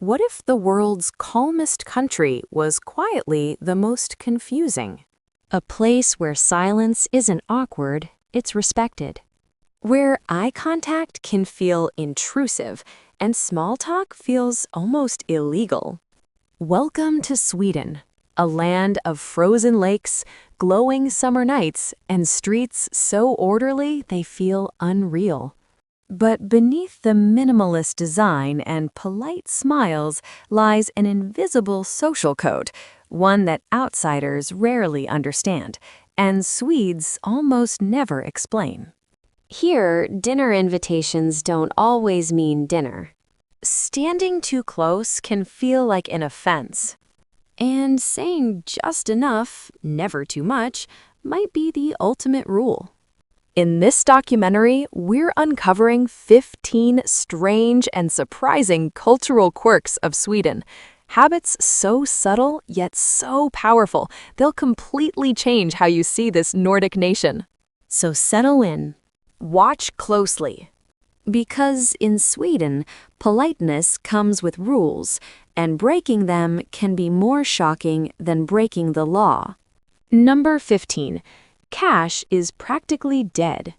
What if the world's calmest country was quietly the most confusing? A place where silence isn't awkward, it's respected. Where eye contact can feel intrusive and small talk feels almost illegal. Welcome to Sweden, a land of frozen lakes, glowing summer nights, and streets so orderly they feel unreal. But beneath the minimalist design and polite smiles lies an invisible social code, one that outsiders rarely understand, and Swedes almost never explain. Here, dinner invitations don't always mean dinner. Standing too close can feel like an offense. And saying just enough, never too much, might be the ultimate rule. In this documentary, we're uncovering 15 strange and surprising cultural quirks of Sweden. Habits so subtle yet so powerful, they'll completely change how you see this Nordic nation. So settle in. Watch closely. Because in Sweden, politeness comes with rules, and breaking them can be more shocking than breaking the law. Number 15. Cash is practically dead.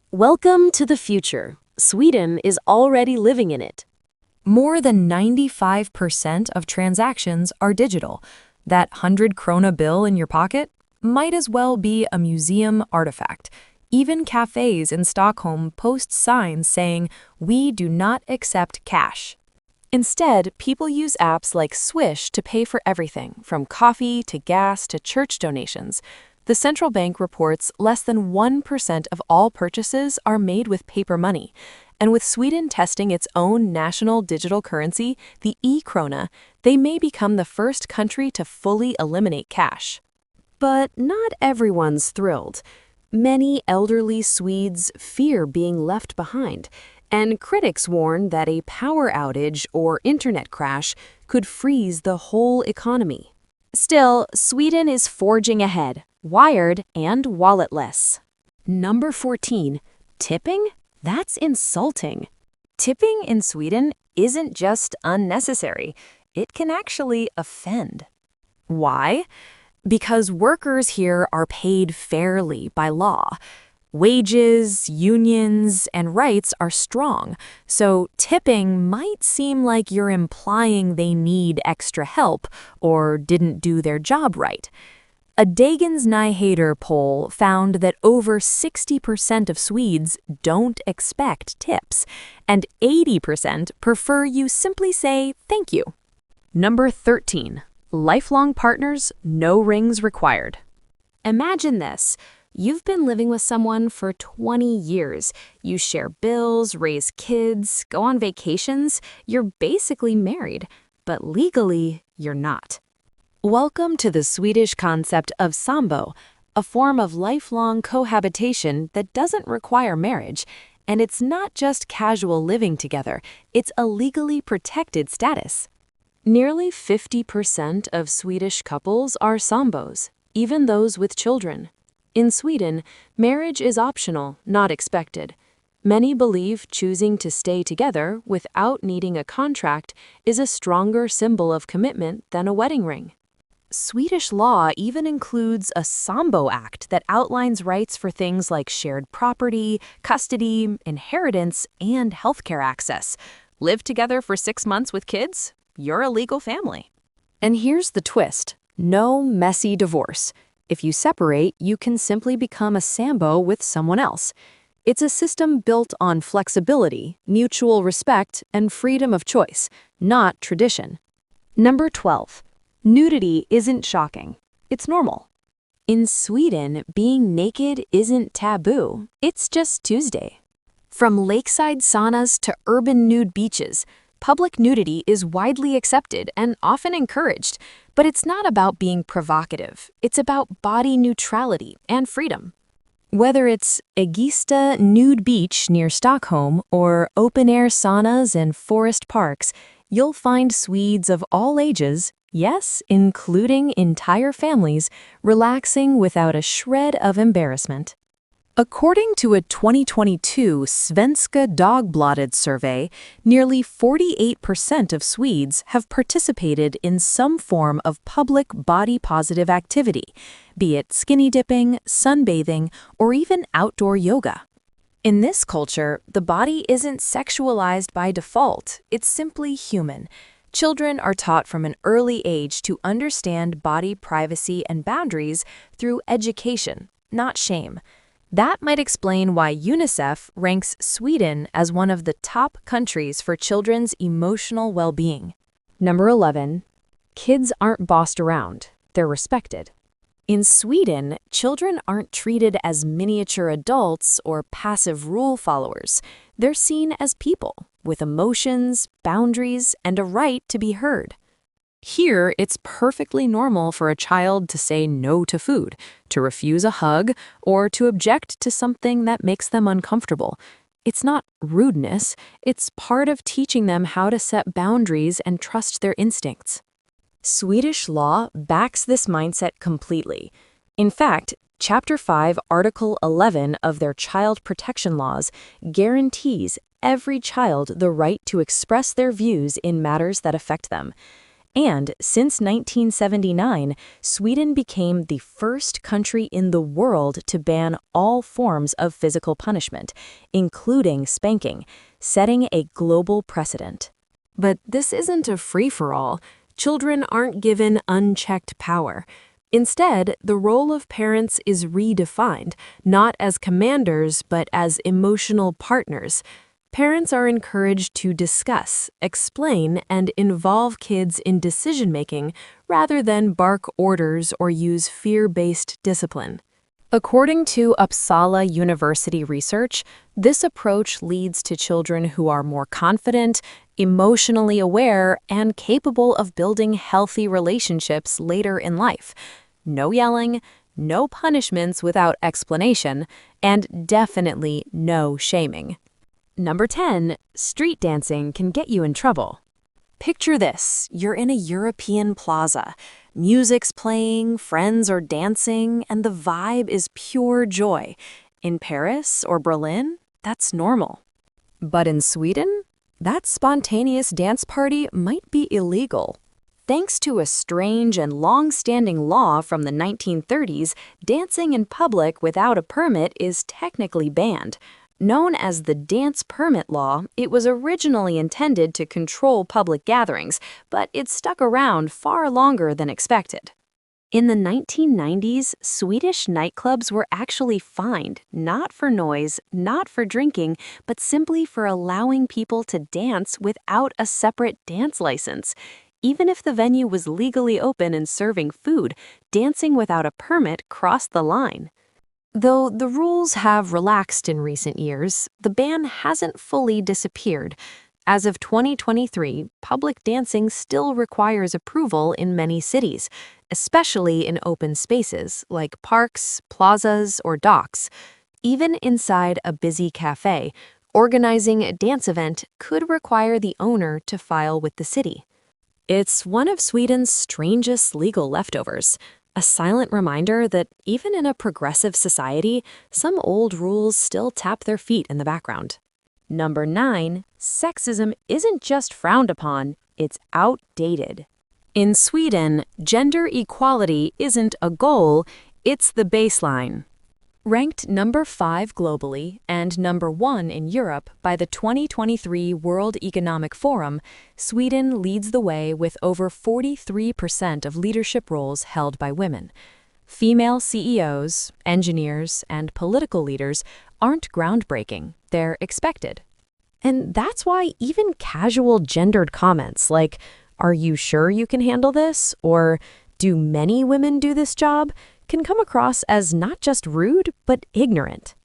Welcome to the future. Sweden is already living in it. More than 95% of transactions are digital. That 100 krona bill in your pocket might as well be a museum artifact. Even cafes in Stockholm post signs saying, "We do not accept cash." Instead, people use apps like Swish to pay for everything, from coffee to gas to church donations. The central bank reports less than 1% of all purchases are made with paper money. And with Sweden testing its own national digital currency, the e-krona, they may become the first country to fully eliminate cash. But not everyone's thrilled. Many elderly Swedes fear being left behind, and critics warn that a power outage or internet crash could freeze the whole economy. Still, Sweden is forging ahead, wired and walletless. Number 14. Tipping? That's insulting. Tipping in Sweden isn't just unnecessary, it can actually offend. Why? Because workers here are paid fairly by law. Wages, unions, and rights are strong, so tipping might seem like you're implying they need extra help or didn't do their job right. A Dagens Nyheter poll found that over 60% of Swedes don't expect tips, and 80% prefer you simply say thank you. Number 13. Lifelong partners, no rings required. Imagine this. You've been living with someone for 20 years. You share bills, raise kids, go on vacations. You're basically married, but legally, you're not. Welcome to the Swedish concept of sambo, a form of lifelong cohabitation that doesn't require marriage. And it's not just casual living together, it's a legally protected status. Nearly 50% of Swedish couples are sambos, even those with children. In Sweden, marriage is optional, not expected. Many believe choosing to stay together without needing a contract is a stronger symbol of commitment than a wedding ring. Swedish law even includes a Sambo Act that outlines rights for things like shared property, custody, inheritance, and healthcare access. Live together for 6 months with kids? You're a legal family. And here's the twist. No messy divorce. If you separate, you can simply become a Sambo with someone else. It's a system built on flexibility, mutual respect, and freedom of choice, not tradition. Number 12. Nudity isn't shocking. It's normal. In Sweden, being naked isn't taboo. It's just Tuesday. From lakeside saunas to urban nude beaches, public nudity is widely accepted and often encouraged, but it's not about being provocative. It's about body neutrality and freedom. Whether it's Egista Nude Beach near Stockholm or open-air saunas and forest parks, you'll find Swedes of all ages, yes, including entire families, relaxing without a shred of embarrassment. According to a 2022 Svenska Dagbladet survey, nearly 48% of Swedes have participated in some form of public body-positive activity, be it skinny dipping, sunbathing, or even outdoor yoga. In this culture, the body isn't sexualized by default, it's simply human. Children are taught from an early age to understand body privacy and boundaries through education, not shame. That might explain why UNICEF ranks Sweden as one of the top countries for children's emotional well-being. Number 11. Kids aren't bossed around, they're respected. In Sweden, children aren't treated as miniature adults or passive rule followers. They're seen as people, with emotions, boundaries, and a right to be heard. Here, it's perfectly normal for a child to say no to food, to refuse a hug, or to object to something that makes them uncomfortable. It's not rudeness, it's part of teaching them how to set boundaries and trust their instincts. Swedish law backs this mindset completely. In fact, Chapter 5, Article 11 of their child protection laws guarantees every child the right to express their views in matters that affect them. And since 1979, Sweden became the first country in the world to ban all forms of physical punishment, including spanking, setting a global precedent. But this isn't a free-for-all. Children aren't given unchecked power. Instead, the role of parents is redefined, not as commanders, but as emotional partners. Parents are encouraged to discuss, explain, and involve kids in decision-making rather than bark orders or use fear-based discipline. According to Uppsala University research, this approach leads to children who are more confident, emotionally aware, and capable of building healthy relationships later in life. No yelling, no punishments without explanation, and definitely no shaming. Number 10, street dancing can get you in trouble. Picture this, you're in a European plaza. Music's playing, friends are dancing, and the vibe is pure joy. In Paris or Berlin, that's normal. But in Sweden, that spontaneous dance party might be illegal. Thanks to a strange and long-standing law from the 1930s, dancing in public without a permit is technically banned. Known as the Dance Permit Law, it was originally intended to control public gatherings, but it stuck around far longer than expected. In the 1990s, Swedish nightclubs were actually fined, not for noise, not for drinking, but simply for allowing people to dance without a separate dance license. Even if the venue was legally open and serving food, dancing without a permit crossed the line. Though the rules have relaxed in recent years, the ban hasn't fully disappeared. As of 2023, public dancing still requires approval in many cities, especially in open spaces like parks, plazas, or docks. Even inside a busy cafe, organizing a dance event could require the owner to file with the city. It's one of Sweden's strangest legal leftovers. A silent reminder that even in a progressive society, some old rules still tap their feet in the background. Number 9, sexism isn't just frowned upon, it's outdated. In Sweden, gender equality isn't a goal, it's the baseline. Ranked number 5 globally and number 1 in Europe by the 2023 World Economic Forum, Sweden leads the way with over 43% of leadership roles held by women. Female CEOs, engineers, and political leaders aren't groundbreaking, they're expected. And that's why even casual gendered comments like, "Are you sure you can handle this?" or "Do many women do this job?" can come across as not just rude, but ignorant.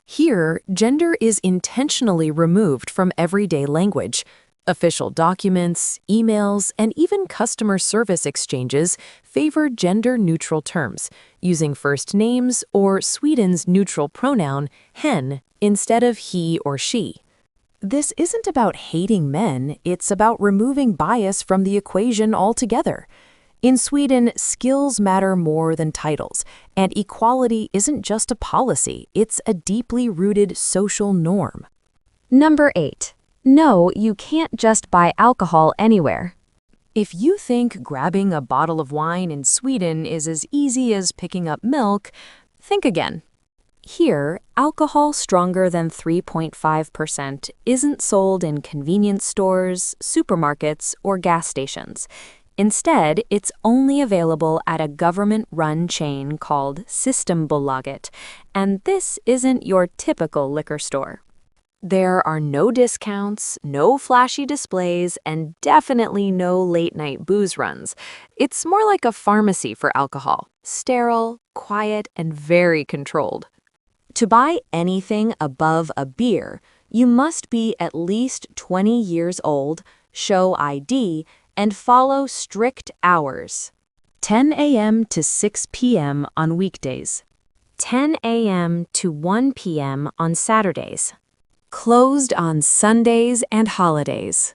Here, gender is intentionally removed from everyday language. Official documents, emails, and even customer service exchanges favor gender-neutral terms, using first names or Sweden's neutral pronoun, hen, instead of he or she. This isn't about hating men, it's about removing bias from the equation altogether. In Sweden, skills matter more than titles, and equality isn't just a policy, it's a deeply rooted social norm. Number 8. No, you can't just buy alcohol anywhere. If you think grabbing a bottle of wine in Sweden is as easy as picking up milk, think again. Here, alcohol stronger than 3.5% isn't sold in convenience stores, supermarkets, or gas stations. Instead, it's only available at a government-run chain called Systembolaget, and this isn't your typical liquor store. There are no discounts, no flashy displays, and definitely no late-night booze runs. It's more like a pharmacy for alcohol, sterile, quiet, and very controlled. To buy anything above a beer, you must be at least 20 years old, show ID, and follow strict hours. 10 a.m. to 6 p.m. on weekdays. 10 a.m. to 1 p.m. on Saturdays. Closed on Sundays and holidays.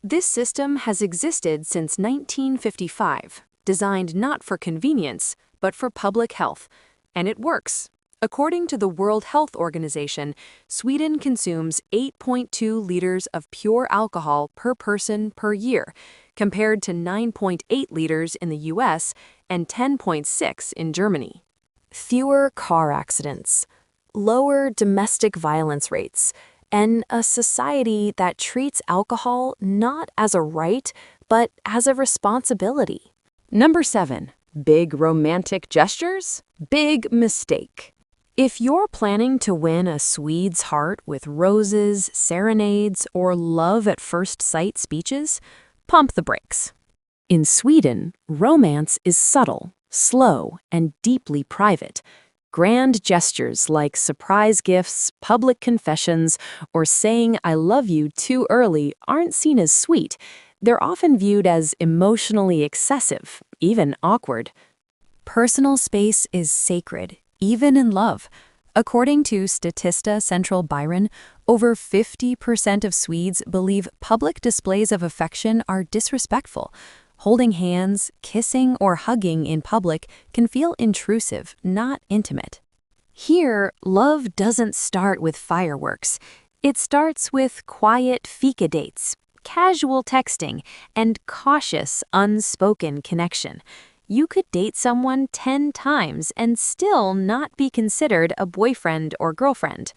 This system has existed since 1955, designed not for convenience, but for public health, and it works. According to the World Health Organization, Sweden consumes 8.2 liters of pure alcohol per person per year, compared to 9.8 liters in the US and 10.6 in Germany. Fewer car accidents, lower domestic violence rates, and a society that treats alcohol not as a right, but as a responsibility. Number 7. Big romantic gestures? Big mistake. If you're planning to win a Swede's heart with roses, serenades, or love at first sight speeches, pump the brakes. In Sweden, romance is subtle, slow, and deeply private. Grand gestures like surprise gifts, public confessions, or saying I love you too early aren't seen as sweet. They're often viewed as emotionally excessive, even awkward. Personal space is sacred, even in love. According to Statista Central Byron, over 50% of Swedes believe public displays of affection are disrespectful. Holding hands, kissing, or hugging in public can feel intrusive, not intimate. Here, love doesn't start with fireworks. It starts with quiet fika dates, casual texting, and cautious, unspoken connection. You could date someone 10 times and still not be considered a boyfriend or girlfriend.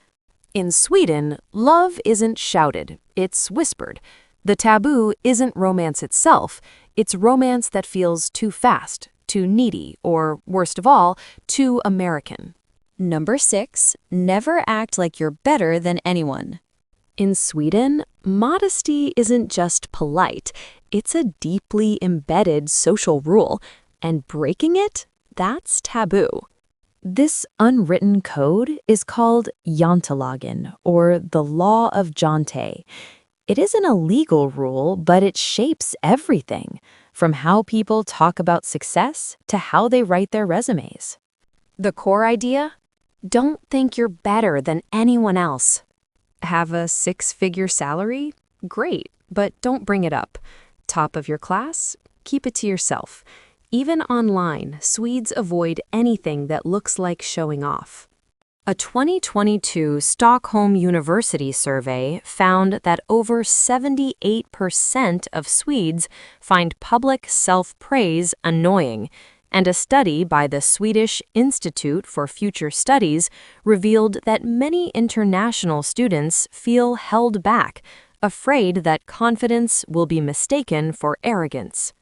In Sweden, love isn't shouted, it's whispered. The taboo isn't romance itself, it's romance that feels too fast, too needy, or worst of all, too American. Number 6. Never act like you're better than anyone. In Sweden, modesty isn't just polite, it's a deeply embedded social rule. And breaking it, that's taboo. This unwritten code is called Jante Law, or the Law of Jante. It isn't a legal rule, but it shapes everything, from how people talk about success to how they write their resumes. The core idea? Don't think you're better than anyone else. Have a 6-figure salary? Great, but don't bring it up. Top of your class? Keep it to yourself. Even online, Swedes avoid anything that looks like showing off. A 2022 Stockholm University survey found that over 78% of Swedes find public self-praise annoying, and a study by the Swedish Institute for Future Studies revealed that many international students feel held back, afraid that confidence will be mistaken for arrogance.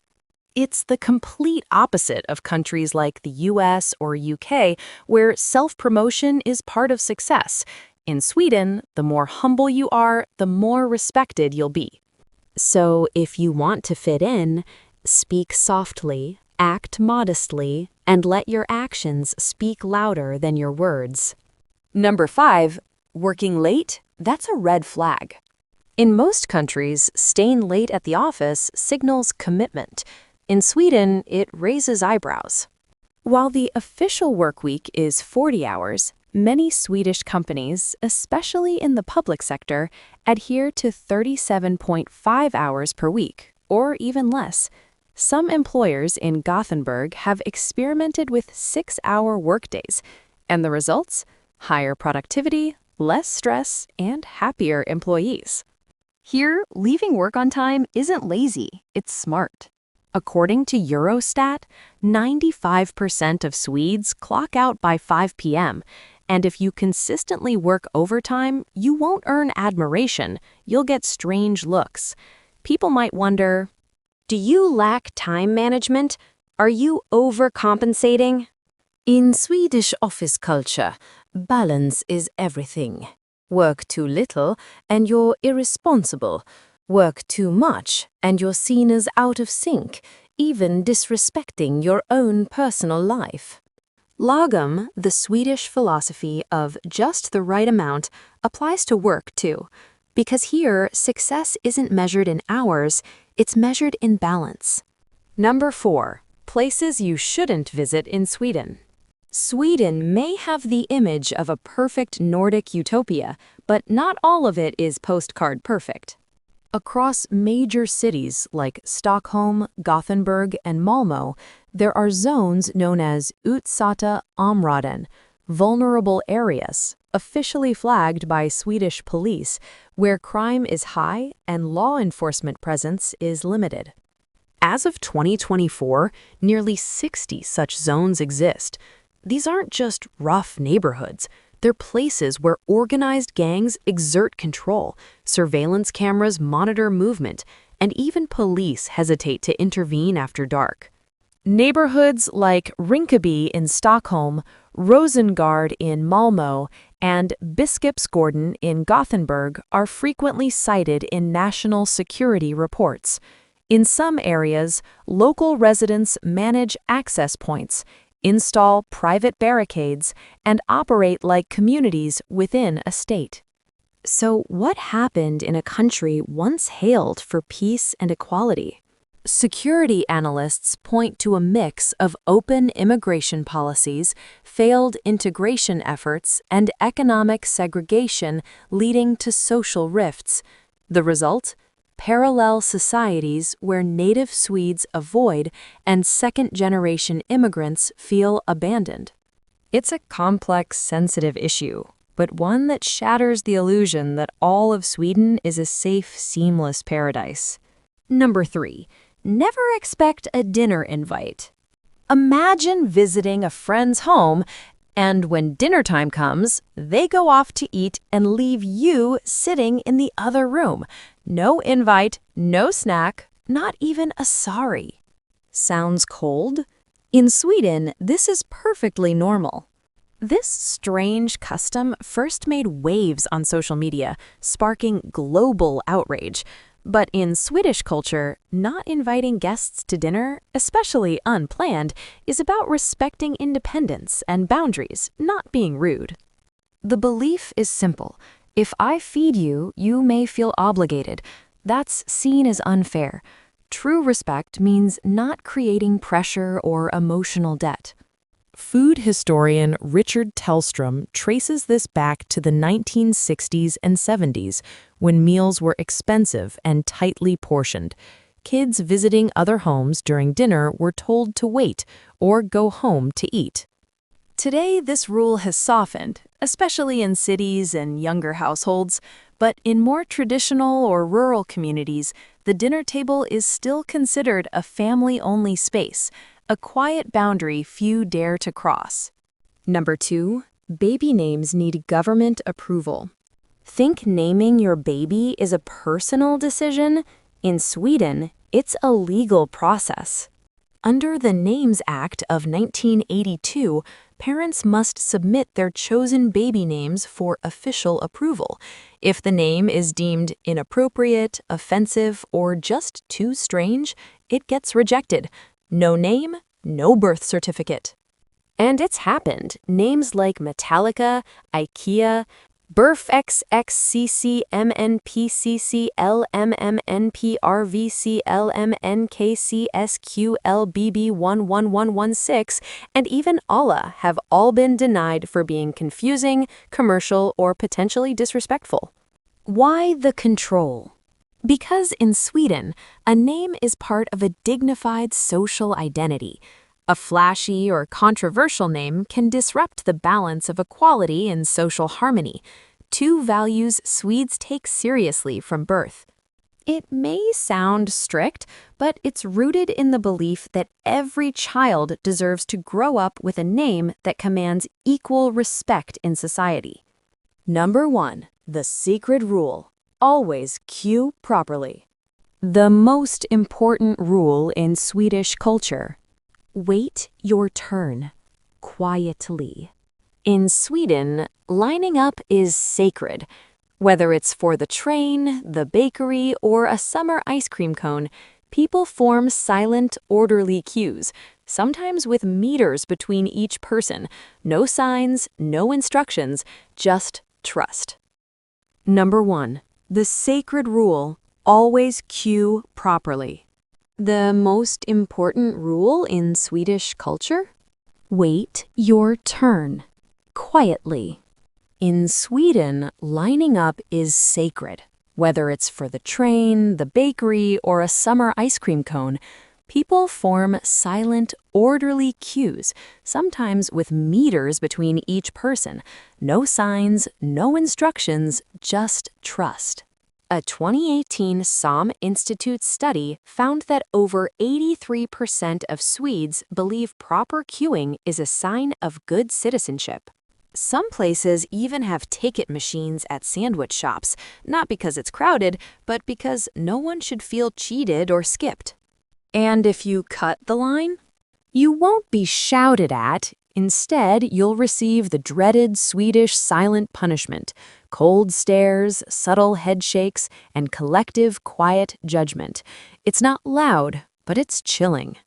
It's the complete opposite of countries like the US or UK, where self-promotion is part of success. In Sweden, the more humble you are, the more respected you'll be. So if you want to fit in, speak softly, act modestly, and let your actions speak louder than your words. Number 5, working late? That's a red flag. In most countries, staying late at the office signals commitment. In Sweden, it raises eyebrows. While the official work week is 40 hours, many Swedish companies, especially in the public sector, adhere to 37.5 hours per week, or even less. Some employers in Gothenburg have experimented with 6-hour workdays, and the results? Higher productivity, less stress, and happier employees. Here, leaving work on time isn't lazy, it's smart. According to Eurostat, 95% of Swedes clock out by 5 p.m., and if you consistently work overtime, you won't earn admiration, you'll get strange looks. People might wonder, do you lack time management? Are you overcompensating? In Swedish office culture, balance is everything. Work too little and you're irresponsible. Work too much and you're seen as out of sync, even disrespecting your own personal life. Lagom, the Swedish philosophy of just the right amount, applies to work too. Because here, success isn't measured in hours, it's measured in balance. Number 4. Places you shouldn't visit in Sweden. Sweden may have the image of a perfect Nordic utopia, but not all of it is postcard perfect. Across major cities like Stockholm, Gothenburg, and Malmö, there are zones known as utsatta områden, vulnerable areas, officially flagged by Swedish police, where crime is high and law enforcement presence is limited. As of 2024, nearly 60 such zones exist. These aren't just rough neighborhoods. They're places where organized gangs exert control, surveillance cameras monitor movement, and even police hesitate to intervene after dark. Neighborhoods like Rinkeby in Stockholm, Rosengård in Malmö, and Biskopsgården in Gothenburg are frequently cited in national security reports. In some areas, local residents manage access points, install private barricades, and operate like communities within a state. So what happened in a country once hailed for peace and equality? Security analysts point to a mix of open immigration policies, failed integration efforts, and economic segregation leading to social rifts. The result? Parallel societies where native Swedes avoid and second-generation immigrants feel abandoned. It's a complex, sensitive issue, but one that shatters the illusion that all of Sweden is a safe, seamless paradise. Number 3. Never expect a dinner invite. Imagine visiting a friend's home, and when dinner time comes, they go off to eat and leave you sitting in the other room. No invite, no snack, not even a sorry. Sounds cold? In Sweden, this is perfectly normal. This strange custom first made waves on social media, sparking global outrage. But in Swedish culture, not inviting guests to dinner, especially unplanned, is about respecting independence and boundaries, not being rude. The belief is simple. If I feed you, you may feel obligated. That's seen as unfair. True respect means not creating pressure or emotional debt. Food historian Richard Tellstrom traces this back to the 1960s and 70s, when meals were expensive and tightly portioned. Kids visiting other homes during dinner were told to wait or go home to eat. Today, this rule has softened, especially in cities and younger households, but in more traditional or rural communities, the dinner table is still considered a family-only space, a quiet boundary few dare to cross. Number 2, baby names need government approval. Think naming your baby is a personal decision? In Sweden, it's a legal process. Under the Names Act of 1982, parents must submit their chosen baby names for official approval. If the name is deemed inappropriate, offensive, or just too strange, it gets rejected. No name, no birth certificate. And it's happened. Names like Metallica, IKEA, BERFXXCCMNPCCLMMNPRVCLMNKCSQLBB11116, and even Allah have all been denied for being confusing, commercial, or potentially disrespectful. Why the control? Because in Sweden, a name is part of a dignified social identity. A flashy or controversial name can disrupt the balance of equality and social harmony, two values Swedes take seriously from birth. It may sound strict, but it's rooted in the belief that every child deserves to grow up with a name that commands equal respect in society. Number 1. The secret rule. Always cue properly. The most important rule in Swedish culture. Wait your turn. Quietly. In Sweden, lining up is sacred. Whether it's for the train, the bakery, or a summer ice cream cone, people form silent, orderly queues, sometimes with meters between each person. No signs, no instructions, just trust. Number 1. The sacred rule, always queue properly. The most important rule in Swedish culture? Wait your turn. Quietly. In Sweden, lining up is sacred. Whether it's for the train, the bakery, or a summer ice cream cone, people form silent, orderly queues, sometimes with meters between each person. No signs, no instructions, just trust. A 2018 SOM Institute study found that over 83% of Swedes believe proper queuing is a sign of good citizenship. Some places even have ticket machines at sandwich shops, not because it's crowded, but because no one should feel cheated or skipped. And if you cut the line, you won't be shouted at. Instead, you'll receive the dreaded Swedish silent punishment, cold stares, subtle head shakes, and collective quiet judgment. It's not loud, but it's chilling.